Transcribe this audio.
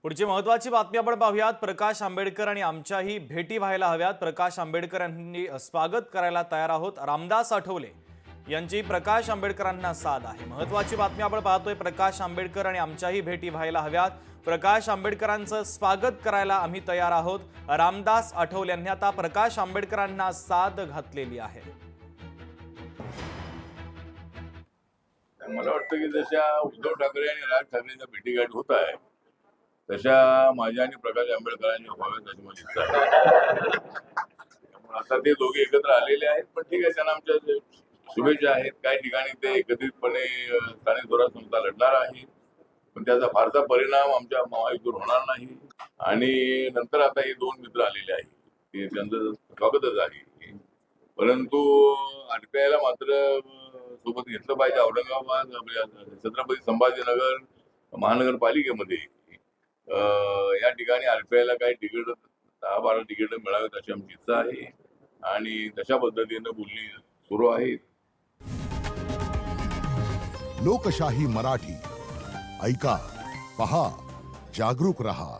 पुढची महत्त्वाची बातमी आपण पाहूयात। प्रकाश आंबेडकर आणि आमच्याही भेटी व्हायला हव्यात। प्रकाश आंबेडकरांनी स्वागत करायला तयार आहोत। रामदास आठवले यांची प्रकाश आंबेडकरांना साद आहे। महत्त्वाची बातमी आपण पाहतोय। प्रकाश आंबेडकर आणि आमच्याही भेटी व्हायला हव्यात। प्रकाश आंबेडकरांचं स्वागत करायला आम्ही तयार आहोत। रामदास आठवले यांनी आता प्रकाश आंबेडकरांना साद घातलेली आहे। मला वाटतं की जशा उद्धव ठाकरे आणि राज ठाकरेंच्या भेटीगाठी होत आहे तशा माझ्या आणि प्रकाश आंबेडकरांच्या व्हाव्यात अशी माझी इच्छा आहे। त्यामुळे आता ते दोघे एकत्र आलेले आहेत, पण ठीक आहे, त्यांना आमच्या शुभेच्छा आहेत। काही ठिकाणी ते एकत्रितपणे स्थानिक स्वराज्य संस्था लढणार आहे, पण त्याचा फारसा परिणाम आमच्या महायुतीवर होणार नाही। आणि नंतर आता हे दोन मित्र आलेले आहेत, ते त्यांचं स्वागतच आहे, परंतु आरपीआयला मात्र सोबत घेतलं पाहिजे। औरंगाबाद छत्रपती संभाजीनगर महानगरपालिकेमध्ये या ठिकाणी आरपीआयला काही तिकीट 10-12 तिकीट मिळावीत अशी आमची इच्छा आहे आणि तशा पद्धतीने बोलणी सुरू आहे। लोकशाही मराठी ऐका, पहा, जागरूक रहा।